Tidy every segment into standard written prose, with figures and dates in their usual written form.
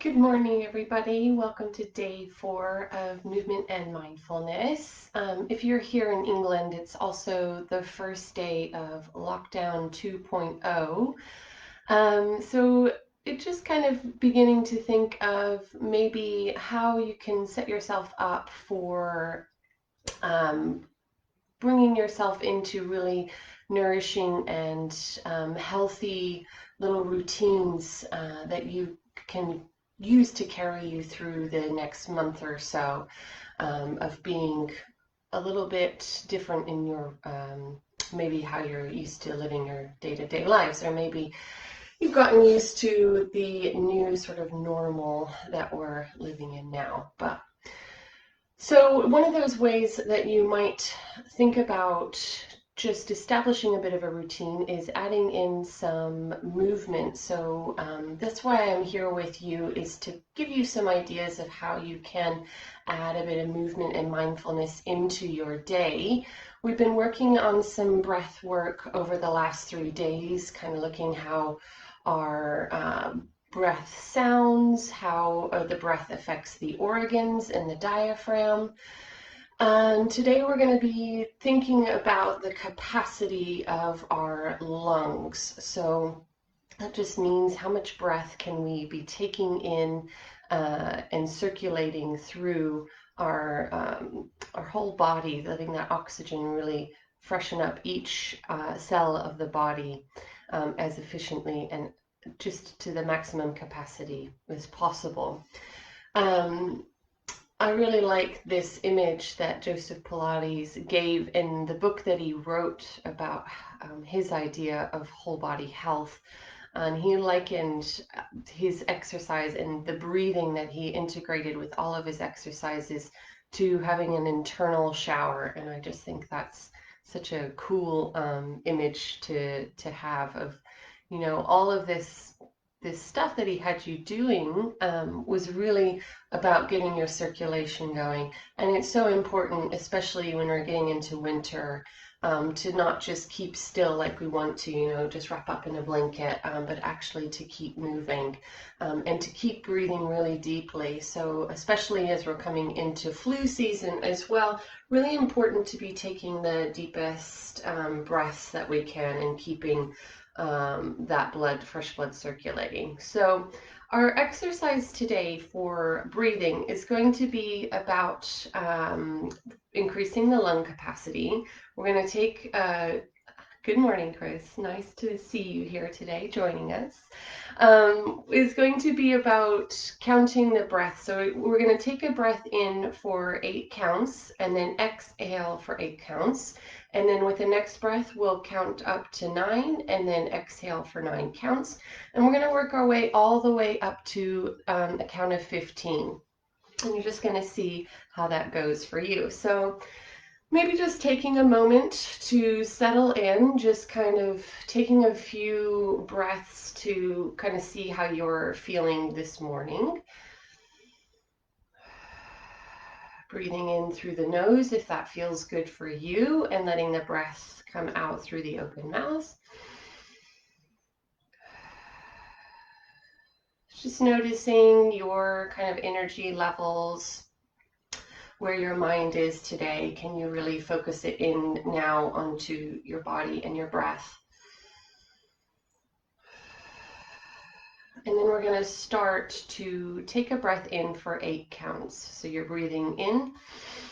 Good morning, everybody. Welcome to day 4 of Movement and Mindfulness. If you're here in England, it's also the first day of Lockdown 2.0. So it's just kind of beginning to think of maybe how you can set yourself up for um, bringing yourself into really nourishing and healthy little routines that you can use to carry you through the next month or so of being a little bit different in your maybe how you're used to living your day-to-day lives, or maybe you've gotten used to the new sort of normal that we're living in now. But so one of those ways that you might think about just establishing a bit of a routine is adding in some movement. So that's why I'm here with you, is to give you some ideas of how you can add a bit of movement and mindfulness into your day. We've been working on some breath work over the last 3 days, kind of looking how our breath sounds, how the breath affects the organs and the diaphragm. And today we're going to be thinking about the capacity of our lungs. So that just means how much breath can we be taking in and circulating through our whole body, letting that oxygen really freshen up each cell of the body as efficiently and just to the maximum capacity as possible. I really like this image that Joseph Pilates gave in the book that he wrote about his idea of whole body health. And he likened his exercise and the breathing that he integrated with all of his exercises to having an internal shower. And I just think that's such a cool image to have of, you know, all of this stuff that he had you doing was really about getting your circulation going. And it's so important, especially when we're getting into winter, to not just keep still like we want to, you know, just wrap up in a blanket, but actually to keep moving and to keep breathing really deeply. So especially as we're coming into flu season as well, really important to be taking the deepest breaths that we can and keeping that fresh blood circulating. So our exercise today for breathing is going to be about increasing the lung capacity. We're going to take good morning, Chris. Nice to see you here today joining us. Is going to be about counting the breath. So we're going to take a breath in for 8 counts and then exhale for 8 counts. And then with the next breath, we'll count up to 9 and then exhale for 9 counts. And we're going to work our way all the way up to a count of 15. And you're just going to see how that goes for you. So maybe just taking a moment to settle in, just kind of taking a few breaths to kind of see how you're feeling this morning. Breathing in through the nose if that feels good for you, and letting the breath come out through the open mouth. Just noticing your kind of energy levels, where your mind is today. Can you really focus it in now onto your body and your breath? And then we're going to start to take a breath in for 8 counts. So you're breathing in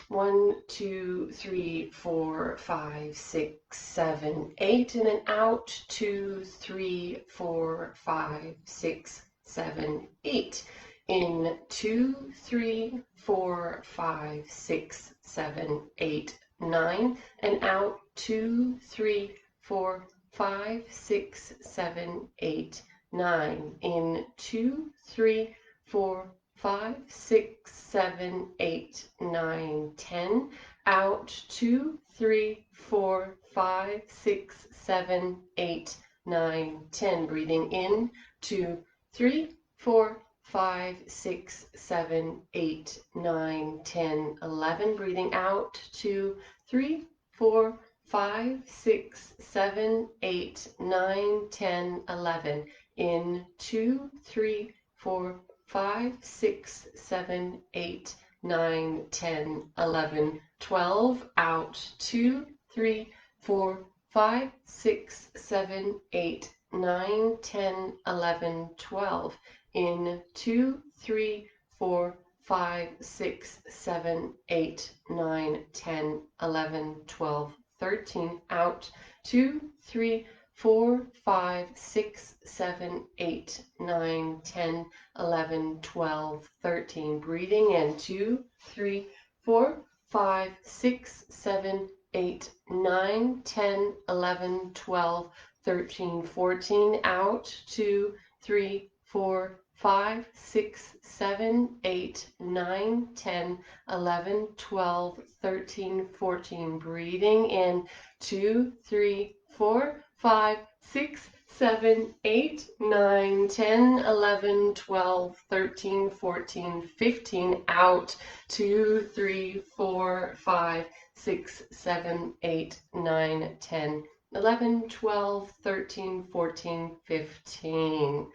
1, 2, 3, 4, 5, 6, 7, 8, and then out 2, 3, 4, 5, 6, 7, 8. In 2, 3, 4, 5, 6, 7, 8, 9, and out 2, 3, 4, 5, 6, 7, 8, 9. In 2, 3, 4, 5, 6, 7, 8, 9, 10. Out 2, 3, 4, 5, 6, 7, 8, 9, 10. Breathing in 2, 3, 4, 5, 6, 7, 8, 9, 10, 11. Breathing out 2, 3, 4, 5, 6, 7, 8, 9, 10, 11. In 2, 3, 4, 5, 6, 7, 8, 9, 10, 11, 12. Out. 2, 3, 4, 5, 6, 7, 8, 9, 10, 11, 12. In 2, 3, 4, 5, 6, 7, 8, 9, 10, 11, 12, 13. Out. 2, 3, 4, 5, 6, 7, 8, 9, 10, 11, 12, 13. Breathing in. 2, 3, 4, 5, 6, 7, 8, 9, 10, 11, 12, 13, 14. Out. 2, 3, 4, 5, 6, 7, 8, 9, 10, 11, 12, 13, 14. Breathing in. 2, 3, 4, 5, 6, 7, 8, 9, 10, 11, 12, 13, 14, 15. Out. 2, 3, 4, 5, 6, 7, 8, 9, 10, 11, 12, 13, 14, 15.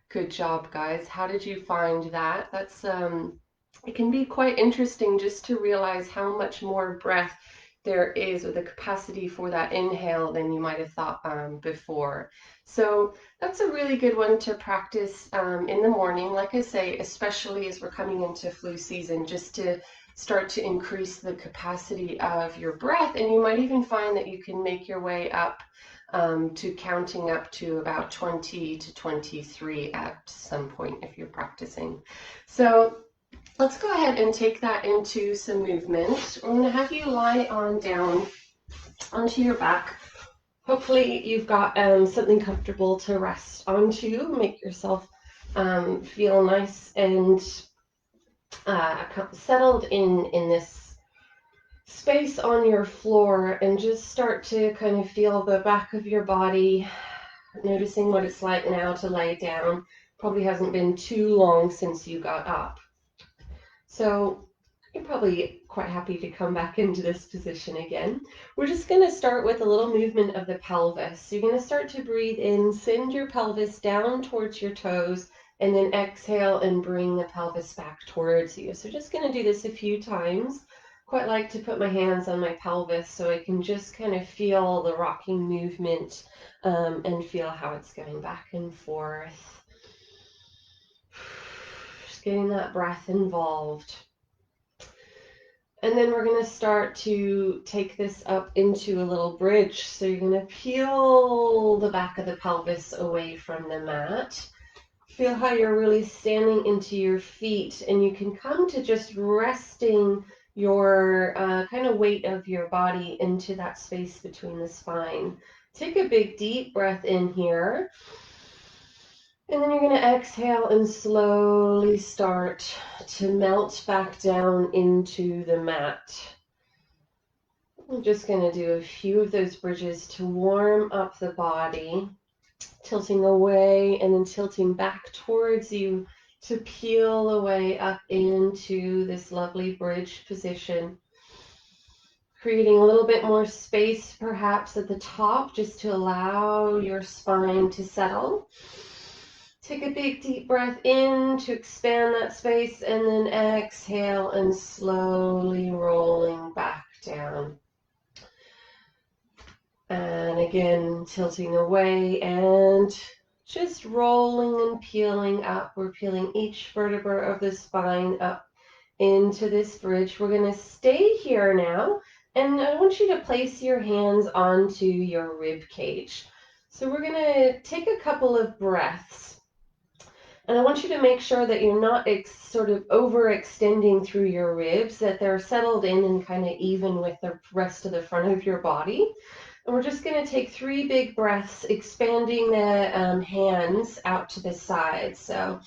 Good job, guys. How did you find that? That's it can be quite interesting just to realize how much more breath there is, or the capacity for that inhale, than you might have thought before. So that's a really good one to practice in the morning, like I say, especially as we're coming into flu season, just to start to increase the capacity of your breath. And you might even find that you can make your way up to counting up to about 20 to 23 at some point if you're practicing. So let's go ahead and take that into some movement. We're going to have you lie on down onto your back. Hopefully you've got something comfortable to rest onto. Make yourself feel nice and settled in this space on your floor, and just start to kind of feel the back of your body, noticing what it's like now to lay down. Probably hasn't been too long since you got up. So you're probably quite happy to come back into this position again. We're just going to start with a little movement of the pelvis. So you're going to start to breathe in, send your pelvis down towards your toes, and then exhale and bring the pelvis back towards you. So just going to do this a few times. Quite like to put my hands on my pelvis so I can just kind of feel the rocking movement and feel how it's going back and forth. Just getting that breath involved. And then we're going to start to take this up into a little bridge. So you're going to peel the back of the pelvis away from the mat. Feel how you're really standing into your feet, and you can come to just resting your kind of weight of your body into that space between the spine. Take a big deep breath in here, and then you're going to exhale and slowly start to melt back down into the mat. I'm just going to do a few of those bridges to warm up the body, tilting away and then tilting back towards you to peel away up into this lovely bridge position. Creating a little bit more space perhaps at the top, just to allow your spine to settle. Take a big deep breath in to expand that space, and then exhale and slowly rolling back down. And again, tilting away and just rolling and peeling up. We're peeling each vertebra of the spine up into this bridge. We're going to stay here now, and I want you to place your hands onto your rib cage. So we're going to take a couple of breaths, and I want you to make sure that you're not sort of overextending through your ribs, that they're settled in and kind of even with the rest of the front of your body. And we're just going to take 3 big breaths, expanding the hands out to the side. So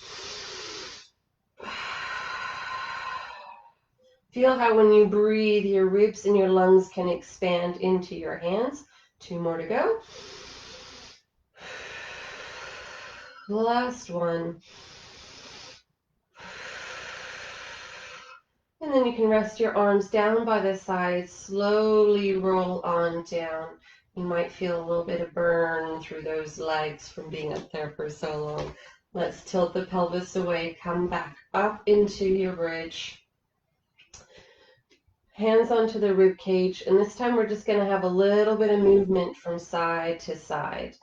feel how when you breathe, your ribs and your lungs can expand into your hands. 2 more to go. The last one. And then you can rest your arms down by the sides, slowly roll on down. You might feel a little bit of burn through those legs from being up there for so long. Let's tilt the pelvis away, come back up into your bridge. Hands onto the rib cage, and this time we're just going to have a little bit of movement from side to side.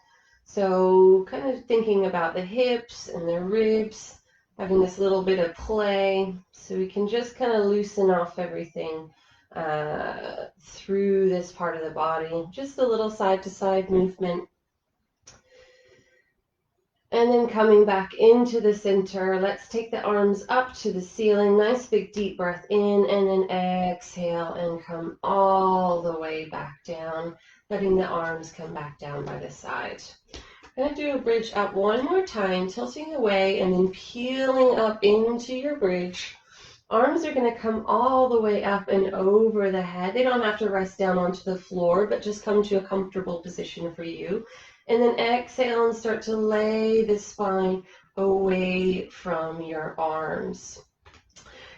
So kind of thinking about the hips and the ribs, having this little bit of play, so we can just kind of loosen off everything through this part of the body. Just a little side to side movement. And then coming back into the center, let's take the arms up to the ceiling. Nice big deep breath in, and then exhale and come all the way back down, letting the arms come back down by the side. I'm going to do a bridge up one more time, tilting away and then peeling up into your bridge. Arms are going to come all the way up and over the head. They don't have to rest down onto the floor, but just come to a comfortable position for you. And then exhale and start to lay the spine away from your arms.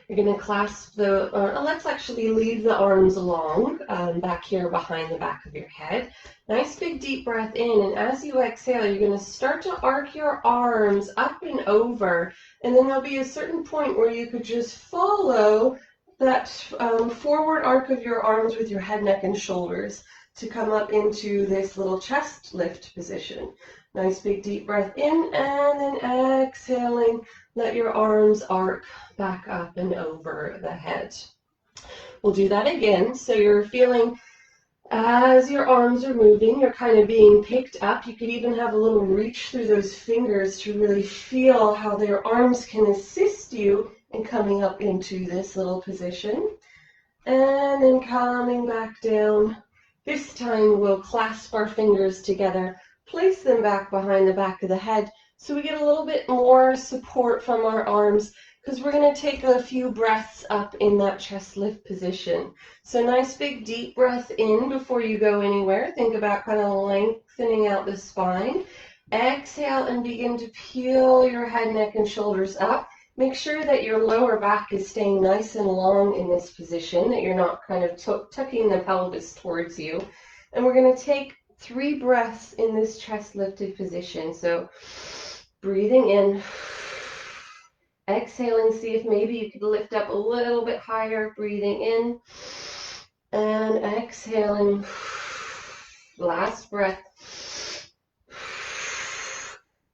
You're going to clasp let's actually leave the arms long back here behind the back of your head. Nice big deep breath in, and as you exhale, you're going to start to arc your arms up and over, and then there'll be a certain point where you could just follow that forward arc of your arms with your head, neck, and shoulders to come up into this little chest lift position. Nice big deep breath in, and then exhaling, let your arms arc back up and over the head. We'll do that again. So you're feeling as your arms are moving, you're kind of being picked up. You could even have a little reach through those fingers to really feel how their arms can assist you in coming up into this little position. And then coming back down. This time we'll clasp our fingers together, place them back behind the back of the head so we get a little bit more support from our arms, because we're going to take a few breaths up in that chest lift position. So nice big deep breath in before you go anywhere. Think about kind of lengthening out the spine. Exhale and begin to peel your head, neck, and shoulders up. Make sure that your lower back is staying nice and long in this position, that you're not kind of tucking the pelvis towards you. And we're going to take 3 breaths in this chest lifted position. So breathing in, exhaling, see if maybe you could lift up a little bit higher, breathing in, and exhaling. Last breath.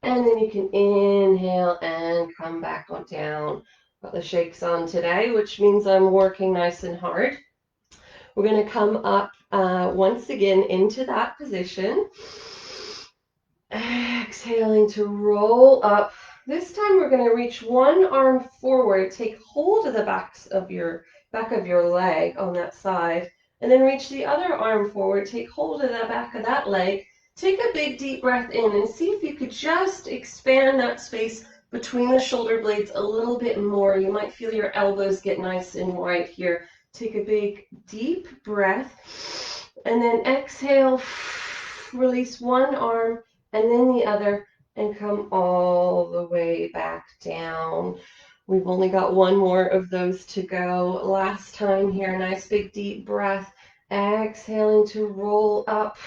And then you can inhale and come back on down. Got the shakes on today, which means I'm working nice and hard. We're going to come up once again into that position. Exhaling to roll up. This time we're going to reach one arm forward, take hold of the back of your leg on that side, and then reach the other arm forward, take hold of the back of that leg. Take a big deep breath in and see if you could just expand that space between the shoulder blades a little bit more. You might feel your elbows get nice and wide here. Take a big deep breath and then exhale, release one arm and then the other and come all the way back down. We've only got one more of those to go. Last time here, nice big deep breath. Exhaling to roll up.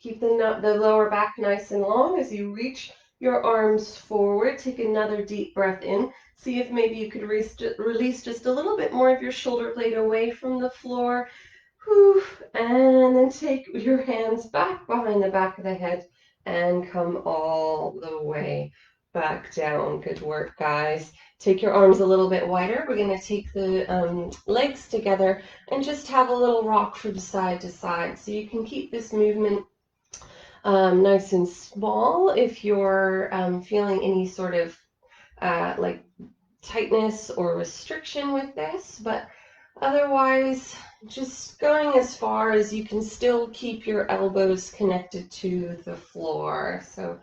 Keep the lower back nice and long as you reach your arms forward. Take another deep breath in. See if maybe you could release just a little bit more of your shoulder blade away from the floor. Whew. And then take your hands back behind the back of the head and come all the way back down. Good work, guys. Take your arms a little bit wider. We're going to take the legs together and just have a little rock from side to side. So you can keep this movement nice and small if you're feeling any sort of like tightness or restriction with this, but otherwise just going as far as you can still keep your elbows connected to the floor. So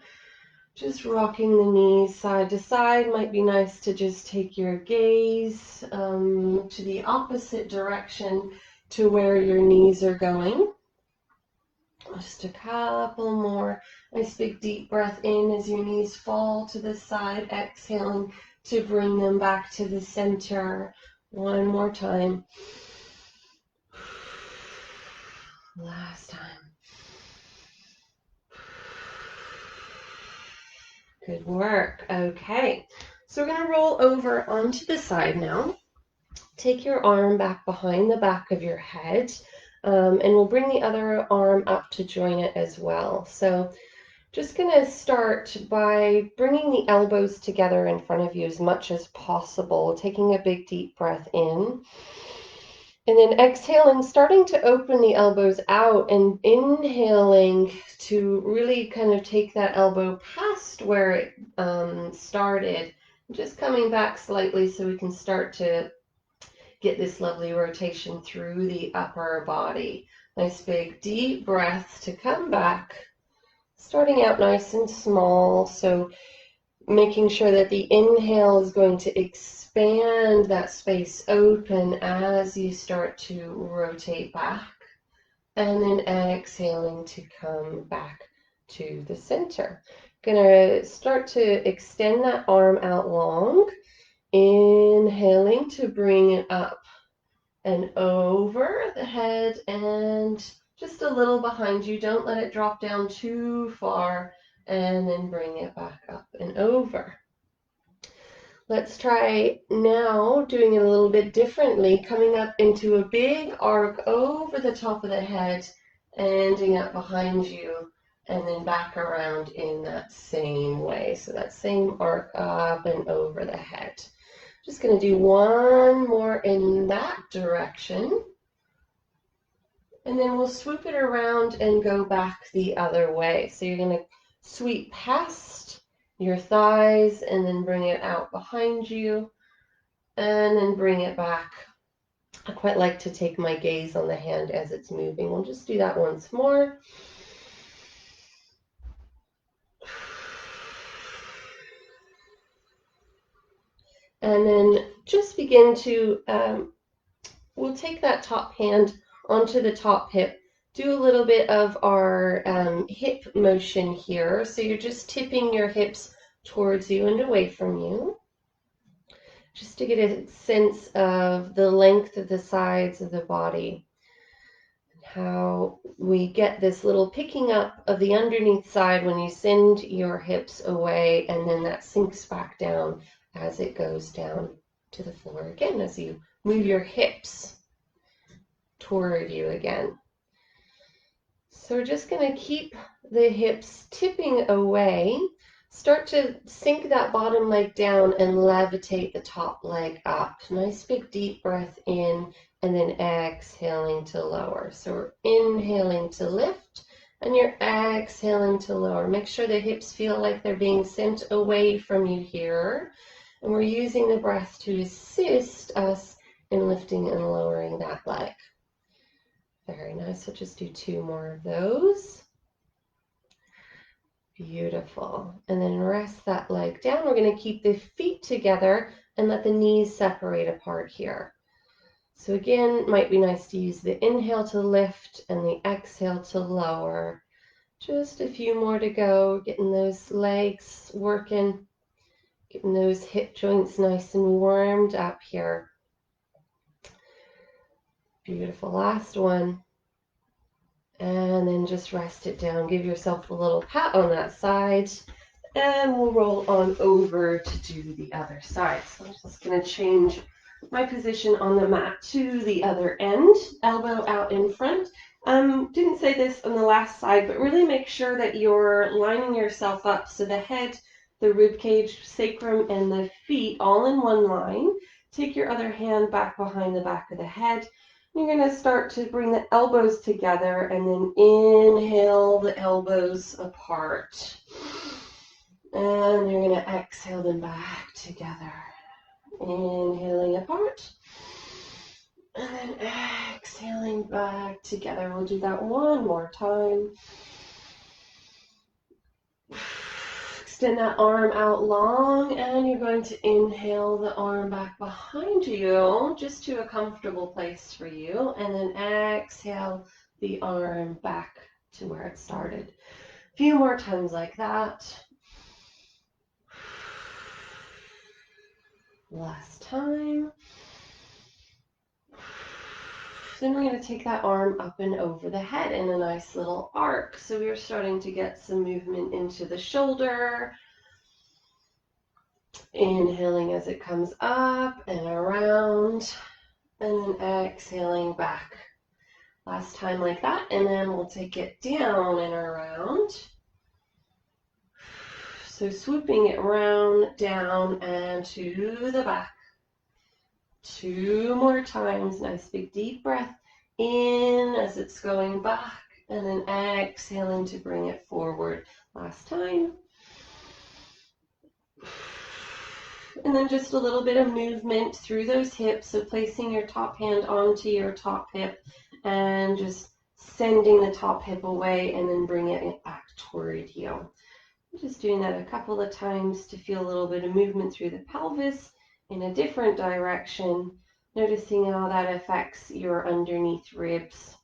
just rocking the knees side to side. Might be nice to just take your gaze to the opposite direction to where your knees are going. Just a couple more. Nice big deep breath in as your knees fall to the side, exhaling to bring them back to the center. One more time. Last time. Good work. Okay, so we're going to roll over onto the side now. Take your arm back behind the back of your head, and we'll bring the other arm up to join it as well. So just going to start by bringing the elbows together in front of you as much as possible, taking a big deep breath in. And then exhaling, starting to open the elbows out and inhaling to really kind of take that elbow past where it started. Just coming back slightly so we can start to get this lovely rotation through the upper body. Nice big deep breath to come back. Starting out nice and small, so making sure that the inhale is going to expand that space open as you start to rotate back, and then exhaling to come back to the center. Gonna start to extend that arm out long, inhaling to bring it up and over the head and just a little behind you. Don't let it drop down too far, and then bring it back up and over. Let's try now doing it a little bit differently, coming up into a big arc over the top of the head, ending up behind you, and then back around in that same way. So that same arc up and over the head. Just going to do one more in that direction. And then we'll swoop it around and go back the other way. So you're going to sweep past your thighs and then bring it out behind you and then bring it back. I quite like to take my gaze on the hand as it's moving. We'll just do that once more. And then just begin to, we'll take that top hand onto the top hip. Do a little bit of our hip motion here. So you're just tipping your hips towards you and away from you, just to get a sense of the length of the sides of the body, and how we get this little picking up of the underneath side when you send your hips away, and then that sinks back down as it goes down to the floor again, as you move your hips toward you again. So we're just going to keep the hips tipping away. Start to sink that bottom leg down and levitate the top leg up. Nice big deep breath in, and then exhaling to lower. So we're inhaling to lift, and you're exhaling to lower. Make sure the hips feel like they're being sent away from you here. And we're using the breath to assist us in lifting and lowering that leg. Very nice. So just do two more of those. Beautiful. And then rest that leg down. We're going to keep the feet together and let the knees separate apart here. So again, it might be nice to use the inhale to lift and the exhale to lower. Just a few more to go, getting those legs working, getting those hip joints nice and warmed up here. Beautiful. Last one. And then just rest it down. Give yourself a little pat on that side. And we'll roll on over to do the other side. So I'm just going to change my position on the mat to the other end. Elbow out in front. Didn't say this on the last side, but really make sure that you're lining yourself up so the head, the rib cage, sacrum, and the feet all in one line. Take your other hand back behind the back of the head. You're going to start to bring the elbows together and then inhale the elbows apart. And you're going to exhale them back together. Inhaling apart. And then exhaling back together. We'll do that one more time. Extend that arm out long, and you're going to inhale the arm back behind you, just to a comfortable place for you, and then exhale the arm back to where it started. A few more times like that. Last time. Then we're going to take that arm up and over the head in a nice little arc. So we're starting to get some movement into the shoulder, Inhaling as it comes up and around, and then exhaling back. Last time like that, and then we'll take it down and around. So swooping it round, down, and to the back. 2 more times. Nice big deep breath in as it's going back, and then exhaling to bring it forward. Last time. And then just a little bit of movement through those hips. So placing your top hand onto your top hip and just sending the top hip away and then bringing it back toward you. Just doing that a couple of times to feel a little bit of movement through the pelvis in a different direction, noticing how that affects your underneath ribs.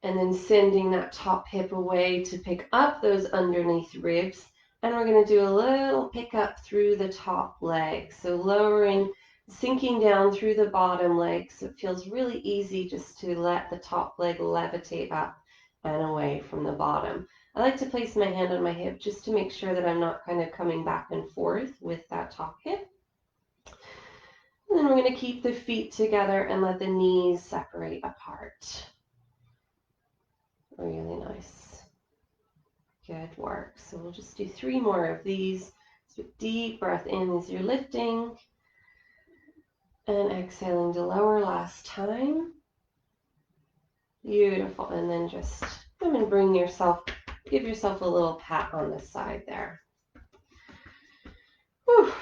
And then sending that top hip away to pick up those underneath ribs. And we're going to do a little pick up through the top leg. So lowering, sinking down through the bottom leg. So it feels really easy just to let the top leg levitate up and away from the bottom. I like to place my hand on my hip just to make sure that I'm not kind of coming back and forth with that top hip. And then we're going to keep the feet together and let the knees separate apart. Really nice. Good work. So we'll just do 3 more of these. So deep breath in as you're lifting and exhaling to lower last time. Beautiful. And then just come and give yourself a little pat on the side there. Whew,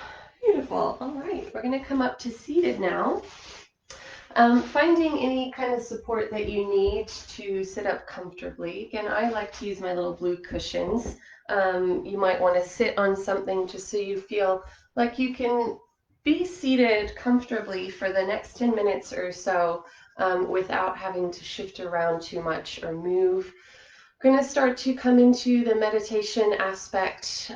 beautiful. All right, we're going to come up to seated now. Finding any kind of support that you need to sit up comfortably. Again, I like to use my little blue cushions. You might want to sit on something just so you feel like you can be seated comfortably for the next 10 minutes or so without having to shift around too much or move. We're going to start to come into the meditation aspect.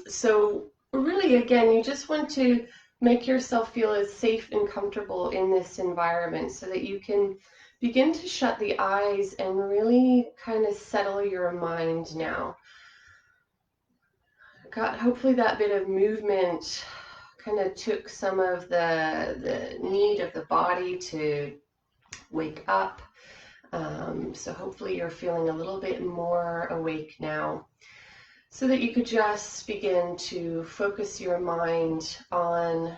So really, again, you just want to make yourself feel as safe and comfortable in this environment so that you can begin to shut the eyes and really kind of settle your mind now. Hopefully that bit of movement kind of took some of the need of the body to wake up. So hopefully you're feeling a little bit more awake now, so that you could just begin to focus your mind on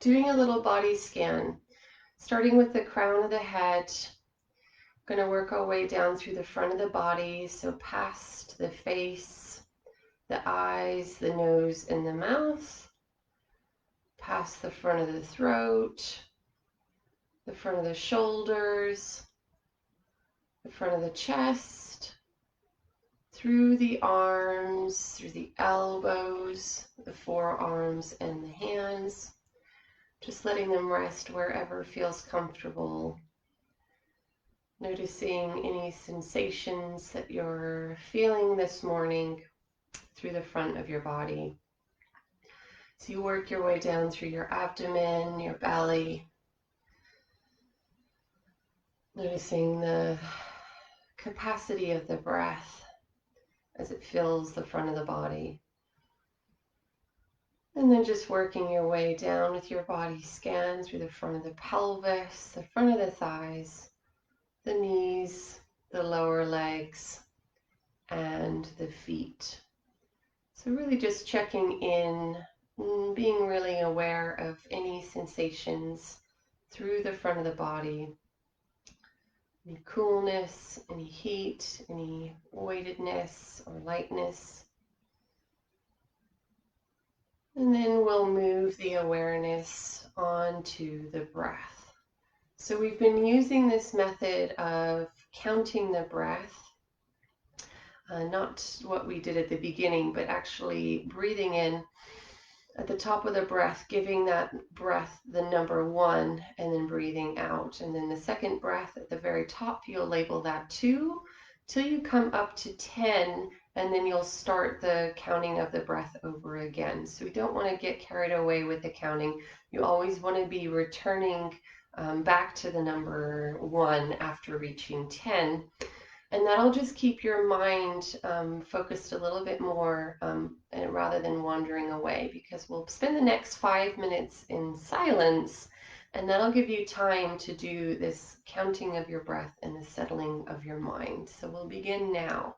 doing a little body scan, starting with the crown of the head. We're going to work our way down through the front of the body, so past the face, the eyes, the nose, and the mouth, past the front of the throat, the front of the shoulders, the front of the chest, through the arms, through the elbows, the forearms, and the hands. Just letting them rest wherever feels comfortable. Noticing any sensations that you're feeling this morning through the front of your body. So you work your way down through your abdomen, your belly. Noticing the capacity of the breath as it fills the front of the body. And then just working your way down with your body scan through the front of the pelvis, the front of the thighs, the knees, the lower legs, and the feet. So really just checking in, being really aware of any sensations through the front of the body. Any coolness, any heat, any weightedness or lightness. And then we'll move the awareness onto the breath. So we've been using this method of counting the breath, not what we did at the beginning, but actually breathing in at the top of the breath, giving that breath the number 1, and then breathing out. And then the second breath at the very top, you'll label that 2, till you come up to 10, and then you'll start the counting of the breath over again. So we don't want to get carried away with the counting. You always want to be returning back to the number 1 after reaching 10. And that'll just keep your mind focused a little bit more and rather than wandering away, because we'll spend the next 5 minutes in silence, and that'll give you time to do this counting of your breath and the settling of your mind. So we'll begin now.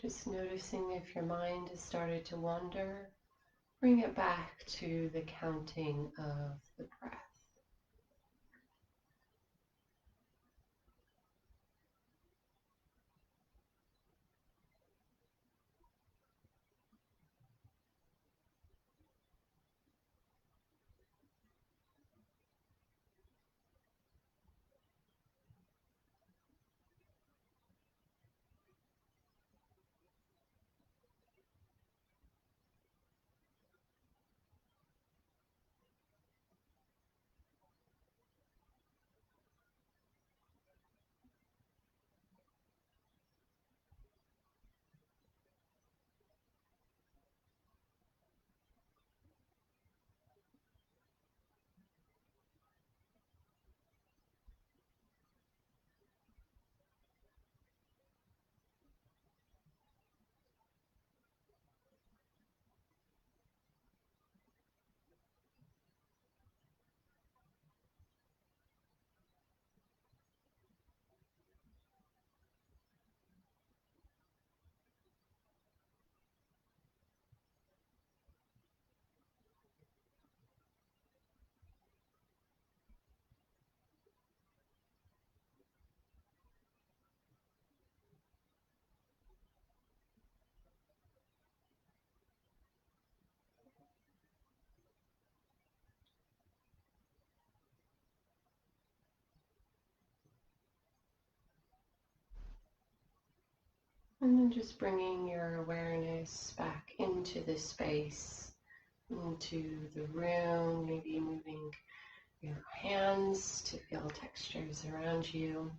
Just noticing if your mind has started to wander, bring it back to the counting of the breath. And then just bringing your awareness back into the space, into the room, maybe moving your hands to feel textures around you,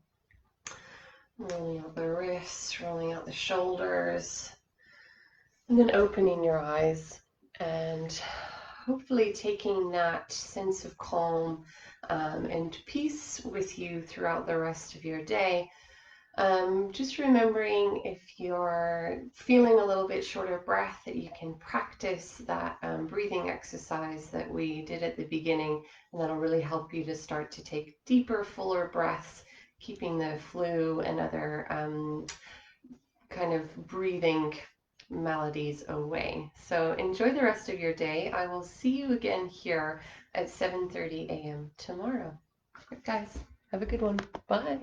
rolling out the wrists, rolling out the shoulders, and then opening your eyes and hopefully taking that sense of calm and peace with you throughout the rest of your day. Just remembering, if you're feeling a little bit short of breath, that you can practice that breathing exercise that we did at the beginning, and that'll really help you to start to take deeper, fuller breaths, keeping the flu and other kind of breathing maladies away. So enjoy the rest of your day. I will see you again here at 7:30 a.m. tomorrow. Guys, have a good one. Bye.